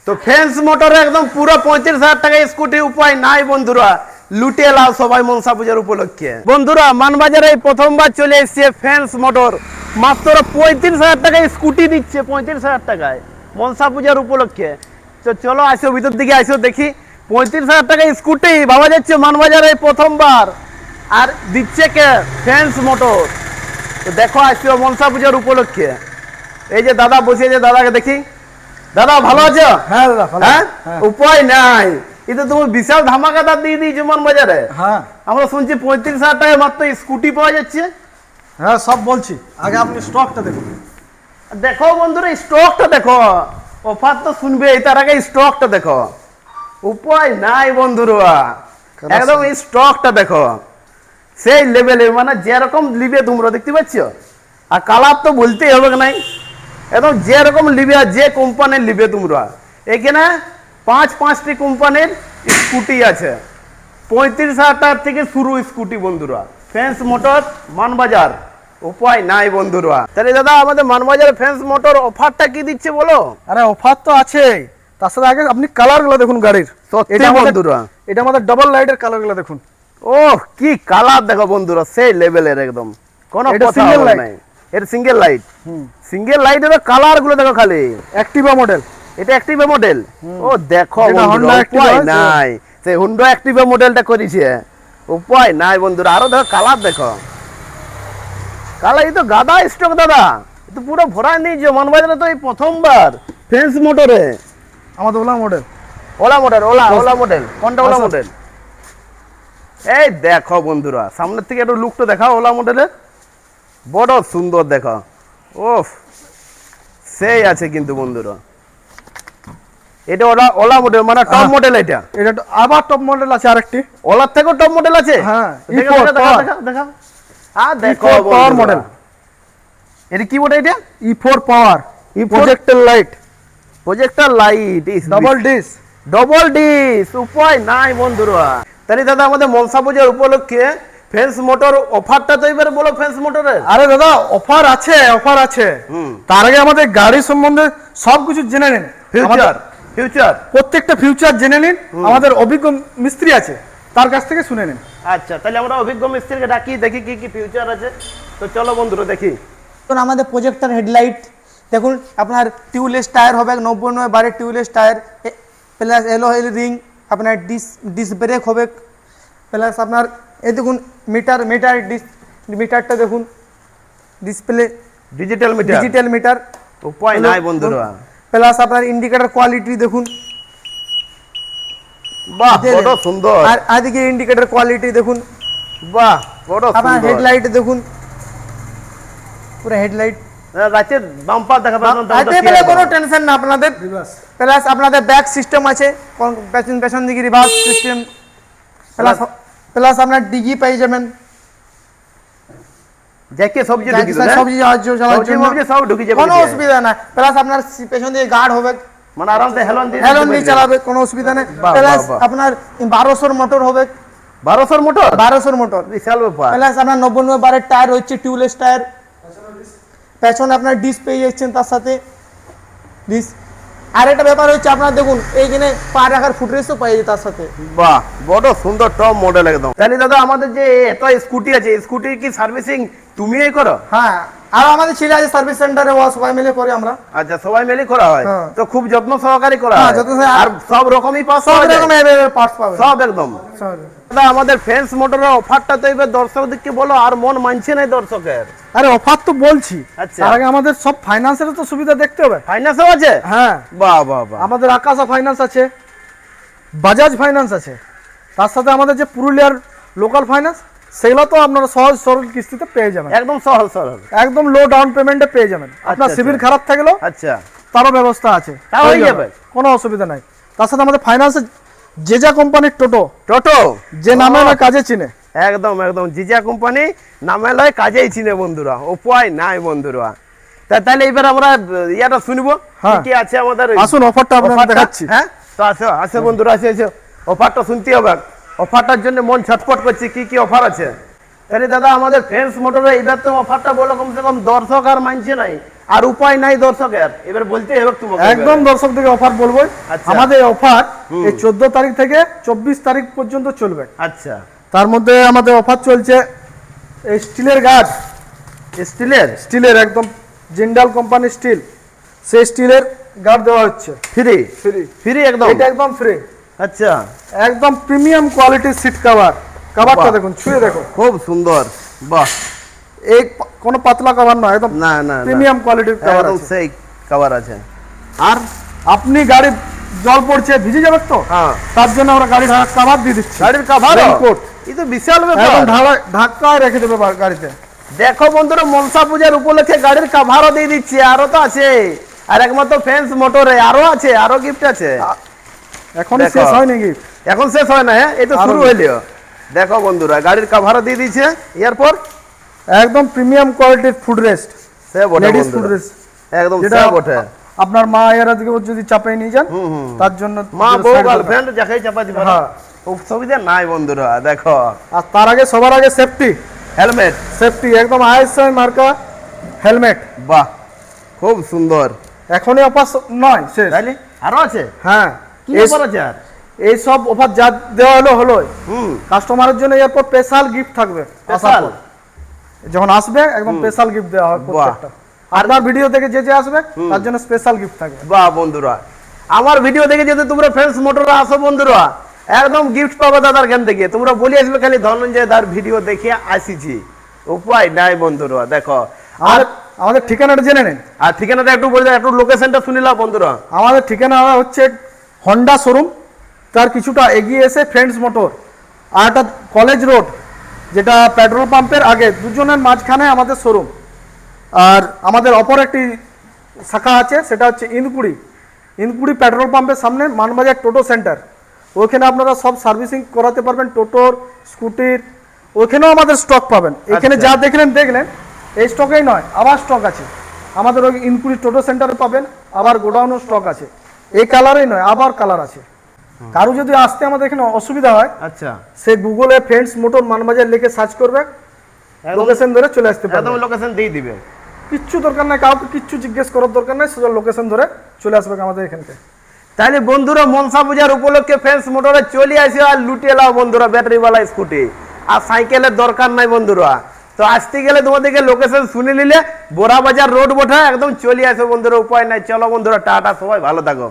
তো ফেন্স মোটরে একদম পুরো 35,000 টাকা স্কুটি, উপায় নাই বন্ধুরা, লুটে লাও সবাই মনসা পূজার উপলক্ষে। বন্ধুরা মানবাজারে প্রথমবার চলে এসেছে ফেন্স মোটর, মাত্র 35,000 টাকায় স্কুটি দিচ্ছে, 35,000 টাকায় মনসা পূজার উপলক্ষে। তো চলো আসো ভিতর দিকে, আসো দেখি 35,000 টাকায় স্কুটি ভাবা যাচ্ছে মানবাজারে প্রথমবার, আর দিচ্ছে কে? Fence motor. তো দেখো আসো মনসা পূজার উপলক্ষে। এই যে দাদা বসিয়েছে, দাদাকে দেখি। দাদা ভালো আছো? হ্যাঁ দাদা ভালো। হ্যাঁ, হ্যাঁ। উপায় নাই, এটা তুমি বিশাল ধামাকাদার দিয়ে দিয়েছো মানবাজারে। হ্যাঁ আমরা শুনছি 35,000 টাকায় মাত্র স্কুটি পাওয়া যাচ্ছে। হ্যাঁ সব বলছি, আগে আপনি স্টকটা দেখুন। দেখো বন্ধুরা স্টকটা দেখো, অফার তো শুনবে, তার আগে স্টকটা দেখো। উপায় নাই বন্ধুরা, একদম এই স্টকটা দেখো, সেই লেভেলে, মানে যেরকম লিবে তোমরা দেখতে পাচ্ছ। আর কালার তো বলতেই হবে নাই, একদম যেরকম লিবে আর যে কোম্পানির লিবে তোমরা। এখানে 5টি কোম্পানির স্কুটি আছে, 35,000 টাকা থেকে শুরু স্কুটি বন্ধুরা। ফেন্স মোটর মানবাজার, উপায় নাই বন্ধুরা। তাহলে দাদা আমাদের মানবাজার ফেন্স মোটর অফারটা কি দিচ্ছে বলো? আরে অফার তো আছে, তার সাথে আগে আপনি কালারগুলো দেখুন গাড়ির। সত্যি বন্ধুরা, এটা আমাদের ডাবল লাইটের কালারগুলো দেখুন। ও কি কালার দেখো বন্ধুরা, সেই লেভেলের একদম, কোনো এটা কথা single হবে light। নাই। এটা সিঙ্গেল লাইট, সিঙ্গেল লাইটের কালার গুলো দেখো খালি। অ্যাক্টিভা মডেল, এটা অ্যাক্টিভা মডেল। ও দেখো যেটা বন্ধুরা, Honda Activa উপায় আছে। নাই, সেই হুন্ডা অ্যাক্টিভা মডেলটা করেছে, উপায় নাই বন্ধুরা। আরো দেখো কালার দেখো, কালার এই তো গাদা স্টক দাদা, এ তো পুরো ভরা নিয়েছে মানবাজারে, তো এই প্রথমবার ফেন্স মোটরে। আমাদের OLA model. OLA model, OLA model, কোনটা ওলা মডেল? এই দেখো বন্ধুরা, সামনের থেকে একটু লুকটা দেখাও ওলা মডেলের, বড় সুন্দর দেখো। ওফ, সেই আছে কিন্তু বন্ধুরা। এটা ওলা মডেল, মানে টপ মডেল। এটা এটা তো আবার টপ মডেল আছে আরেকটি। ওলার থেকেও টপ মডেল আছে। হ্যাঁ, দেখো E4 দেখো power। দেখো দেখো, আর দেখো E4 power মডেল। model। এটা কি বটে? এটা E4 পাওয়ার, E4 projector light, projector light, double dish. Double disc, উপায় নাই বন্ধুরা। তাহলে দাদা আমাদের মনসা পূজার উপলক্ষে ফেন্স মোটর অফারটা তো এবারে বলো ফেন্স মোটরের। আরে দাদা অফার আছে, অফার আছে। তার আগে আমাদের গাড়ি সম্বন্ধে সবকিছু জেনে নিন। ফিউচার, ফিউচার, প্রত্যেকটা ফিউচার জেনে নিন, আমাদের অভিজ্ঞ মিস্ত্রি আছে, তার কাছ থেকে শুনে নিন। আচ্ছা তাহলে আমরা অভিজ্ঞ মিস্ত্রিকে ডাকি, দেখি কি কি ফিউচার আছে। তো চলো বন্ধুরা দেখি। দেখুন আমাদের প্রজেক্টর হেডলাইট দেখুন, আপনার টিউবলেস টায়ার হবে 90/12 tubeless tyre, plus LOL ring, আপনার ডিস ব্রেক হবে, প্লাস আপনার এই দেখুন মিটারটা দেখুন, display digital meter, digital meter. উপায় নাই বন্ধুরা। প্লাস আপনার ইন্ডিকেটর কোয়ালিটি দেখুন, বাহ বড় সুন্দর। আর এদিকে ইন্ডিকেটর কোয়ালিটি দেখুন, বাহ বড় আপনার সুন্দর। হেডলাইট দেখুন, পুরো হেডলাইট। রাতের বাম্পার দেখাবে একদম, দাম তো এতে কি বলে হবে? কোনো টেনশন না আপনাদের। প্লাস আপনাদের ব্যাক সিস্টেম আছে, পেছন দিকে রিভার্স সিস্টেম, প্লাস আপনার ডিগি পেয়ে যাবেন, যাকে সবজি ঢুকি দেবে, সবজি চালার সবজি জন্য মবজি সব ঢুকি যাবে, কোনো অসুবিধা না। প্লাস আপনার পেছন দিয়ে গার্ড হবে, মানে আরামসে হেলন দিয়ে হেলন দিয়ে চালাবে, কোনো অসুবিধা নেই। বাহ, প্লাস বাহ, বাহ। আপনার 1200 মোটর হবে, 1200 মোটর, 1200 মোটর। বিশাল ব্যাপার। প্লাস আপনার 90/12 টায়ার হচ্ছে টিউবলেস টায়ার, পেছনে আপনার ডিস পেয়ে যাচ্ছেন তার সাথে ডিস। আর একটা ব্যাপার হচ্ছে আপনার দেখুন এইখানে পা রাখার ফুটরেসও পেয়ে যায় তার সাথে। বাহ বড় সুন্দর টপ মডেল একদম। তাহলে দাদা আমাদের যে এত স্কুটি আছে, স্কুটির কি সার্ভিসিং তুমিই করো? হ্যাঁ, আর আমাদের ছেলে আছে সার্ভিস সেন্টারে, ও সবাই মিলে করে আমরা। আচ্ছা সবাই মিলে করা হয়, হ্যাঁ। তো খুব যত্ন সহকারে করা হ্যাঁ, হয়, যত্ন সহকারে। আর সব রকমই পাস সব পাওয়া যায়? রকম পার্টস পাবে, সব একদম। সব। দাদা আমাদের ফেন্স মোটরের অফারটা তো এবার দর্শকদেরকে বলো, আর মন মানছে না দর্শকের। আরে অফার তো বলছি, আচ্ছা। তার আগে আমাদের সব ফাইন্যান্সের তো সুবিধা দেখতে হবে। ফাইন্যান্সও আছে? হ্যাঁ, বাহ বাহ বাহ। আমাদের আকাশা ফাইন্যান্স আছে, বাজাজ ফাইন্যান্স আছে, তার সাথে আমাদের যে পুরুলিয়ার লোকাল ফাইন্যান্স, সেগুলো তো আপনারা সহজ সরল কিস্তিতে পেয়ে যাবেন, একদম সহজ সরল, একদম লো ডাউন পেমেন্টে পেয়ে যাবেন। আপনার আচ্ছা। সিভিল খারাপ থাকলেও আচ্ছা তারও ব্যবস্থা আছে, তা হয়ে যাবে, কোনো অসুবিধা নাই। তার সাথে আমাদের ফাইন্যান্সে যে যা কোম্পানির টোটো, টোটো যে নামে না কাজে চিনে, একদম একদম জিজা কোম্পানি নামে লয় কাজেই চিনে বন্ধুরা, উপায় নাই বন্ধুরা। তাহলে এবার আমরা ইয়াটা শুনবো হ্যাঁ। কি আছে আমাদের। আসুন অফারটা আপনাদের অফারটা, দেখাচ্ছি। হ্যাঁ তো আসো আসো বন্ধুরা, আসো আসো, অফারটা শুনতে হবে। অফারটার জন্য মন ছটফট করছে, কি কি অফার আছে। তাহলে দাদা আমাদের ফ্রেন্ডস মোটরে এবার তো অফারটা বলো, কমসে কম দর্শক আর মানছে নাই, আর উপায় নাই দর্শকের, এবার বলতে হবে তোমাকে। একদম দর্শকদেরকে অফার বলবো, আচ্ছা। আমাদের অফার এই 14 তারিখ থেকে 24 তারিখ পর্যন্ত চলবে। আচ্ছা, তার মধ্যে আমাদের অফার চলছে এই স্টিলের গার্ড, স্টিলের একদম জিন্দাল কোম্পানি স্টিল, সেই স্টিলের গার্ড দেওয়া হচ্ছে ফ্রি ফ্রি। ফ্রি একদম। এটা একদম ফ্রি, আচ্ছা, একদম প্রিমিয়াম কোয়ালিটির সিট কভার। কভারটা বাহ। দেখুন, ছুঁয়ে দেখুন, খুব সুন্দর, বাহ। এই কোনো পাতলা কভার নয়, একদম না না, প্রিমিয়াম কোয়ালিটির কভার একদম আছে। সেই কভার আছে। আর আপনি গাড়ি জল পড়ছে ভিজে যাবে তো, হ্যাঁ, তার জন্য আমরা গাড়ি কভার দিয়ে দিচ্ছি। গাড়ির কভার Raincoat। এই তো বিশাল একদম ব্যাপার। ঢাকায় রেখে দেবে গাড়িতে। দেখো বন্ধুরা, মনসা পূজার উপলক্ষে গাড়ির কভারও দিয়ে দিচ্ছে, আরো তো আছে। আর একমাত্র ফ্রেন্স মোটরে আরো আছে, আরো গিফট আছে। এখন দেখো। শেষ হয়নি কি? এখন শেষ হয় না, হ্যাঁ, এই তো আরো শুরু হইলো। দেখো বন্ধুরা, গাড়ির কভারও দিয়ে দিচ্ছে। এরপর একদম প্রিমিয়াম কোয়ালিটির ফুড রেস্ট, সে বটে লেডিস বন্ধুরা, ফুড রেস্ট, একদম যেটা সে বটে। আপনার মা এরা দিকে যদি চাপে নিয়ে যান, তার জন্য মা যেটা বউ side গার্লফ্রেন্ড যাকেই চাপাতে পারে, হ্যাঁ। সুবিধা নাই বন্ধুরা। দেখো, আর তার আগে সবার আগে সেফটি, হেলমেট, একদম আইএসআই মার্কা হেলমেট। বাহ, খুব সুন্দর। এখনই অফার নয়, শেষ। তাইলে আরো আছে, হ্যাঁ, কি ব্যাপার আছে আর? এই সব অফার যা দেওয়া হলোই হুম, কাস্টমারের জন্য। এরপর স্পেশাল গিফট থাকবে, আসার স্পেশাল, পর। যখন আসবে একদম স্পেশাল গিফট দেওয়া হয় প্রত্যেকটা। আর আপনার ভিডিও থেকে যে আসবে তার জন্য স্পেশাল গিফট থাকবে। বাহ বন্ধুরা, আমার ভিডিও দেখে যদি তোমরা ফ্রেন্ডস মোটরে আসো বন্ধুরা, একদম গিফট পাবে দাদার এখান থেকে। তোমরা বলে আসবে খালি ধনঞ্জয় দার ভিডিও দেখে আসিছি, উপায় নাই বন্ধুরা। দেখো, আর আমাদের ঠিকানাটা জেনে নেন। আর ঠিকানাটা একটু বলে দাও, একটু লোকেশনটা শুনিলাম বন্ধুরা। আমাদের ঠিকানা হচ্ছে হন্ডা শোরুম, তার কিছুটা এগিয়ে এসে ফ্রেন্ডস মোটর, আর একটা কলেজ রোড, যেটা পেট্রোল পাম্পের আগে, দুজনের মাঝখানে আমাদের শোরুম। আর আমাদের অপর একটি শাখা আছে, সেটা হচ্ছে ইন্দকুড়ি পেট্রোল পাম্পের সামনে মানবাজার টোটো সেন্টার। ওখানে আপনারা সব সার্ভিসিং করাতে পারবেন, টোটোর, স্কুটির। ওখানেও আমাদের স্টক পাবেন। এখানে আচ্ছা। যা দেখলেন এই স্টকেই নয়, আবার স্টক আছে আমাদের। ওই ইনকুড়ি টোটো সেন্টারে পাবেন, আবার গোডাউনও স্টক আছে। এই কালারেই নয়, আবার কালার আছে। কারো যদি আসতে আমাদের এখানে অসুবিধা হয়, আচ্ছা, সে গুগলে ফ্রেন্ডস মোটর মানবাজার লিখে সার্চ করবে, লোকেশন ধরে চলে আসতে পারবে। একদম লোকেশন দিয়ে দিবে। কিচ্ছু দরকার নাই, কাউকে কিচ্ছু জিজ্ঞেস করার দরকার নাই, সোজা লোকেশন ধরে চলে আসবে আমাদের এখানকে। তাহলে বন্ধুরা, মনসা পূজার উপলক্ষে ফ্রেন্ডস মোটরে চলে আসে আর লুটে লাও বন্ধুরা ব্যাটারিওয়ালা স্কুটি। আর সাইকেলের দরকার নাই বন্ধুরা। তো আসতে গেলে তোমাদেরকে লোকেশন শুনে নিলে, বোরা বাজার রোড বটে, একদম চলে আসে বন্ধুরা, উপায় নাই। চলো বন্ধুরা, টাটা, সবাই ভালো থাকো।